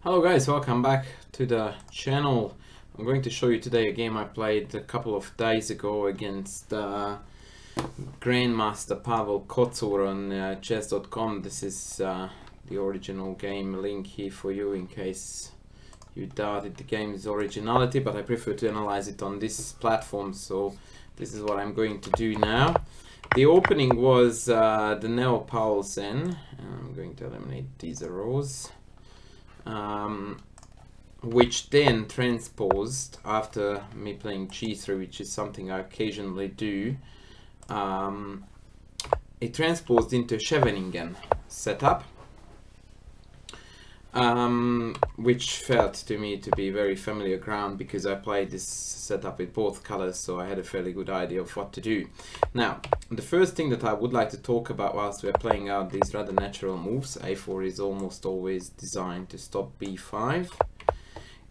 Hello guys, welcome back to the channel. I'm going to show you today a game I played a couple of days ago against Grandmaster Pavel Kotsur on chess.com. This is the original game link here for you in case you doubted the game's originality, but I prefer to analyze it on this platform, so this is what I'm going to do now. The opening was the Neo Paulsen. I'm going to eliminate these rows. Which then transposed after me playing g3, which is something I occasionally do. It transposed into Scheveningen setup, which felt to me to be very familiar ground because I played this setup with both colors, so I had a fairly good idea of what to do. Now, the first thing that I would like to talk about whilst we're playing out these rather natural moves, a4 is almost always designed to stop b5,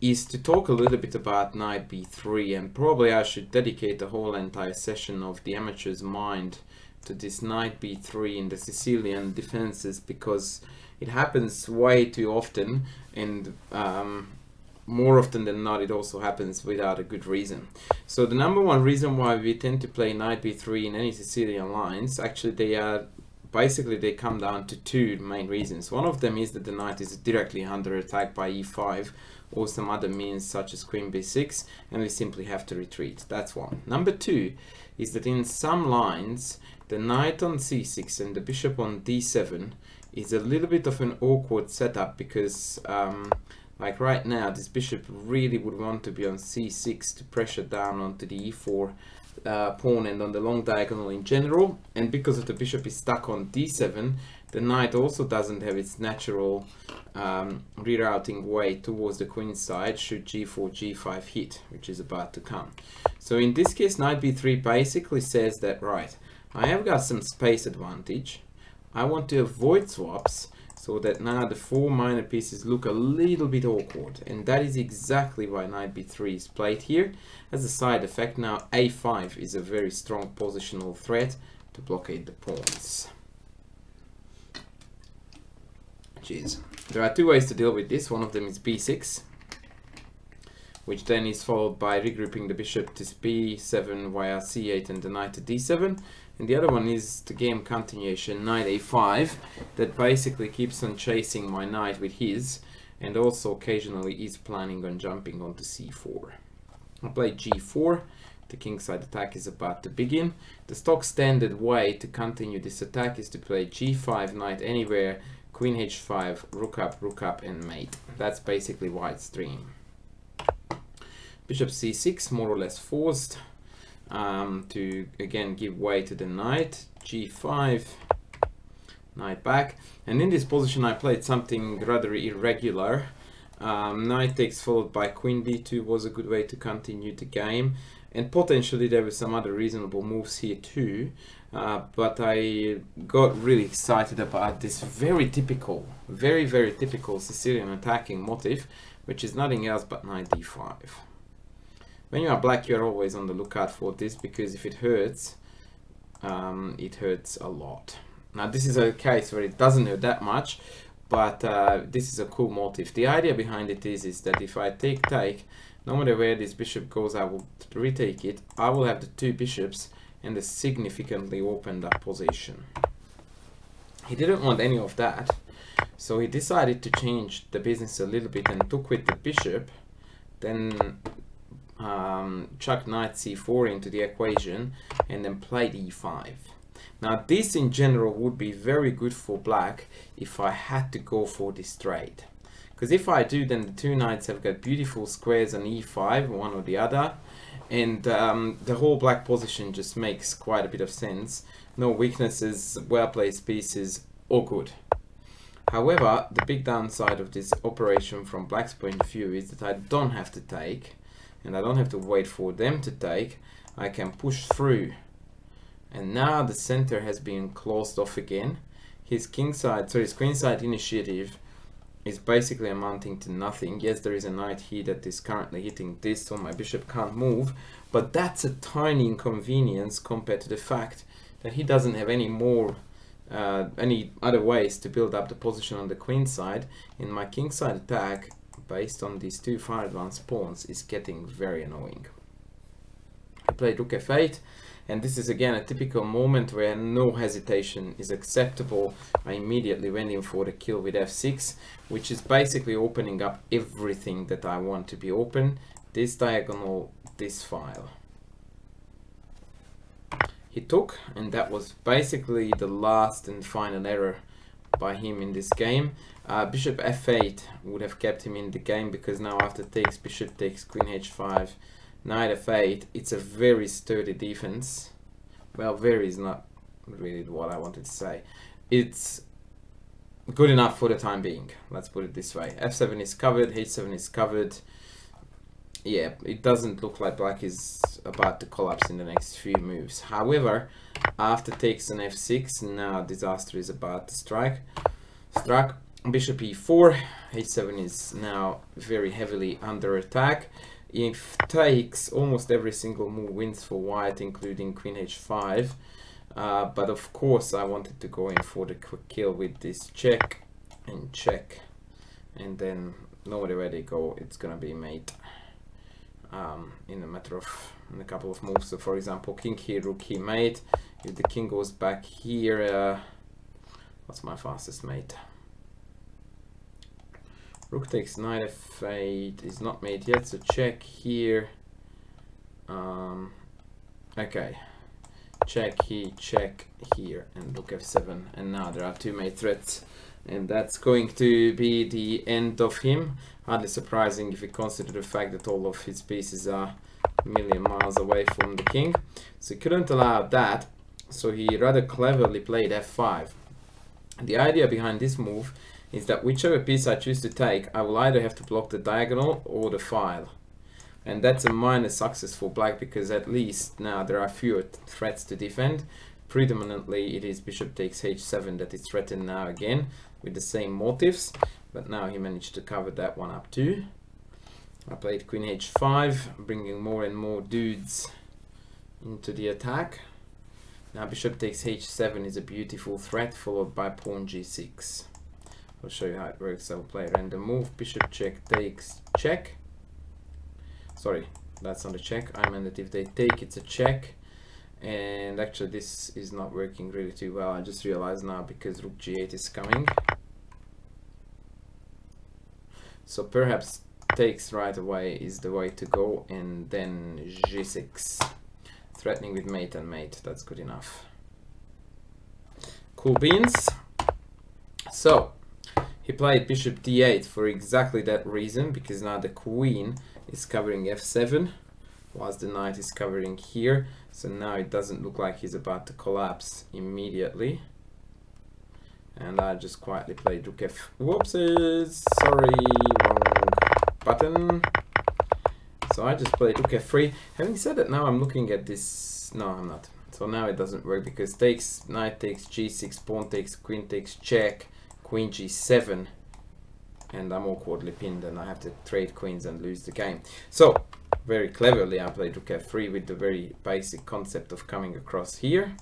is to talk a little bit about knight b3, and probably I should dedicate the whole entire session of the amateur's mind to this knight b3 in the Sicilian defenses, because it happens way too often, and more often than not it also happens without a good reason. So the number one reason why we tend to play knight b3 in any Sicilian lines, actually they come down to two main reasons. One of them is that the knight is directly under attack by e5 or some other means such as queen b6, and we simply have to retreat. That's one. Number two is that in some lines the knight on c6 and the bishop on d7 is a little bit of an awkward setup, because like right now this bishop really would want to be on c6 to pressure down onto the e4 pawn and on the long diagonal in general, and because of the bishop is stuck on d7, the knight also doesn't have its natural rerouting way towards the queen side should g4 g5 hit, which is about to come. So in this case knight b3 basically says that, right, I have got some space advantage, I want to avoid swaps so that now the four minor pieces look a little bit awkward, and that is exactly why knight b3 is played here. As a side effect, now a5 is a very strong positional threat to blockade the pawns. Jeez. There are two ways to deal with this. One of them is b6, which then is followed by regrouping the bishop to b7 via c8 and the knight to d7. And the other one is the game continuation, knight a5, that basically keeps on chasing my knight with his, and also occasionally is planning on jumping onto c4. I play g4, the kingside attack is about to begin. The stock standard way to continue this attack is to play g5, knight anywhere, queen h5, rook up, and mate. That's basically white's dream. Bishop c6, more or less forced to again give way to the knight. G5, knight back, and in this position I played something rather irregular. Knight takes followed by queen d2 was a good way to continue the game, and potentially there were some other reasonable moves here too, but I got really excited about this very typical, very typical Sicilian attacking motif, which is nothing else but knight d5. When you are black, you are always on the lookout for this, because if it hurts a lot. Now this is a case where it doesn't hurt that much, but this is a cool motif. The idea behind it is that if I take, no matter where this bishop goes, I will retake it. I will have the two bishops and a significantly opened up position. He didn't want any of that, so he decided to change the business a little bit and took with the bishop, then chucked knight c4 into the equation, and then played e5. Now this in general would be very good for black if I had to go for this trade, because if I do, then the two knights have got beautiful squares on e5, one or the other, and the whole black position just makes quite a bit of sense. No weaknesses, well placed pieces, all good. However, the big downside of this operation from black's point of view is that I don't have to take, and I don't have to wait for them to take. I can push through, and now the center has been closed off again. His queenside initiative is basically amounting to nothing. Yes, there is a knight here that is currently hitting this, so my bishop can't move, but that's a tiny inconvenience compared to the fact that he doesn't have any other ways to build up the position on the queen side. In my kingside attack, based on these two far advanced pawns, is getting very annoying. I played rook f8, and this is again a typical moment where no hesitation is acceptable. I immediately went in for the kill with f6, which is basically opening up everything that I want to be open. This diagonal, this file. He took, and that was basically the last and final error by him in this game. Bishop f8 would have kept him in the game, because now after takes, bishop takes, queen h5, knight f8, it's a very sturdy defense. Well, very is not really what I wanted to say. It's good enough for the time being, let's put it this way. f7 is covered, h7 is covered. Yeah, it doesn't look like black is about to collapse in the next few moves. However, after takes on f6, now disaster is about to strike. Struck. Bishop e4, h7 is now very heavily under attack. If takes, almost every single move wins for white, including queen h5. But of course I wanted to go in for the quick kill with this check and check. And then no matter where they go, it's gonna be mate. In a couple of moves. So for example, king here, rook here, mate. If the king goes back here, what's my fastest mate? Rook takes knight f8 is not made yet, so check here. Okay, check here, and rook f7, and now there are two mate threats, and that's going to be the end of him. Hardly surprising if you consider the fact that all of his pieces are a million miles away from the king. So he couldn't allow that, so he rather cleverly played f5. The idea behind this move is that whichever piece I choose to take, I will either have to block the diagonal or the file. And that's a minor success for black, because at least now there are fewer threats to defend. Predominantly it is bishop takes h7 that is threatened now again, with the same motifs. But now he managed to cover that one up too. I played queen h5, bringing more and more dudes into the attack. Now bishop takes h7 is a beautiful threat, followed by pawn g6. I'll show you how it works. I will play a random move. Bishop check takes check. Sorry, that's not a check. I meant that if they take, it's a check. And actually this is not working really too well. I just realized now, because rook g8 is coming. So perhaps takes right away is the way to go, and then g6. Threatening with mate and mate, that's good enough. Cool beans. So, he played bishop d8 for exactly that reason, because now the queen is covering f7, whilst the knight is covering here. So now it doesn't look like he's about to collapse immediately. And I just quietly played rook f... Whoopsies! Sorry, wrong button. So I just played rook f3. Having said that, now I'm looking at this... No, I'm not. So now it doesn't work, because takes, knight takes g6, pawn takes, queen takes check, queen g7. And I'm awkwardly pinned, and I have to trade queens and lose the game. So, very cleverly I played rook f3 with the very basic concept of coming across here.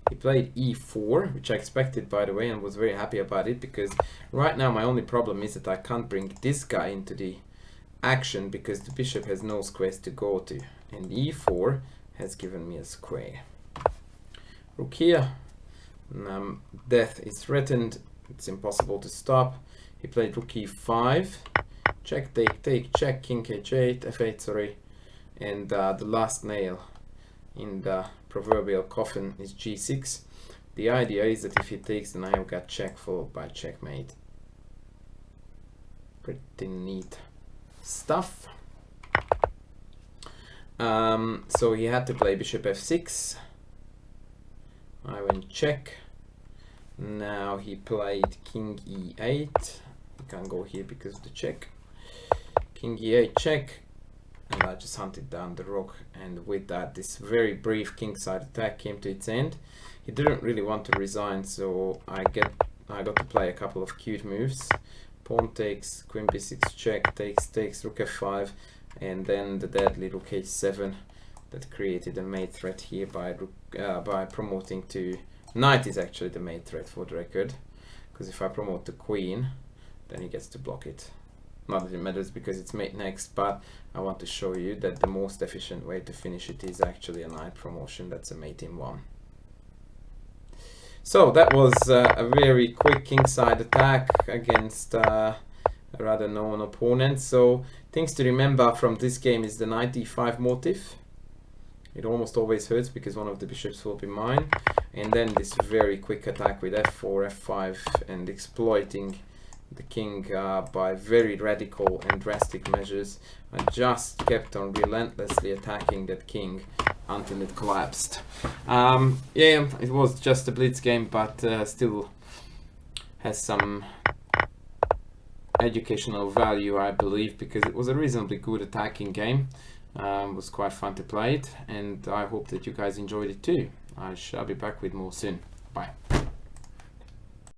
He played e4, which I expected, by the way, and was very happy about it, because right now my only problem is that I can't bring this guy into the action, because the bishop has no squares to go to, and e4 has given me a square. Rook here, death is threatened, it's impossible to stop. He played rook e5, check, take, check, king h8, f8, sorry, and the last nail in the proverbial coffin is g6. The idea is that if he takes, then I have got check followed by checkmate. Pretty neat stuff. So he had to play bishop f6. I went check. Now he played king e8. You can't go here because of the check. King e8 check. And I just hunted down the rook, and with that this very brief kingside attack came to its end. He didn't really want to resign, so I got to play a couple of cute moves. Pawn takes, queen b6 check, takes, rook f5, and then the deadly rook h7 that created a mate threat here by promoting to knight is actually the mate threat, for the record, because if I promote the queen, then he gets to block it. Not that it matters because it's mate next, but I want to show you that the most efficient way to finish it is actually a knight promotion. That's a mate in 1. So that was a very quick kingside attack against a rather known opponent. So things to remember from this game is the knight e5 motif. It almost always hurts because one of the bishops will be mine. And then this very quick attack with f4, f5, and exploiting the king by very radical and drastic measures. I just kept on relentlessly attacking that king until it collapsed. Yeah, it was just a blitz game, but still has some educational value, I believe, because it was a reasonably good attacking game. It was quite fun to play it, and I hope that you guys enjoyed it too. I shall be back with more soon. Bye.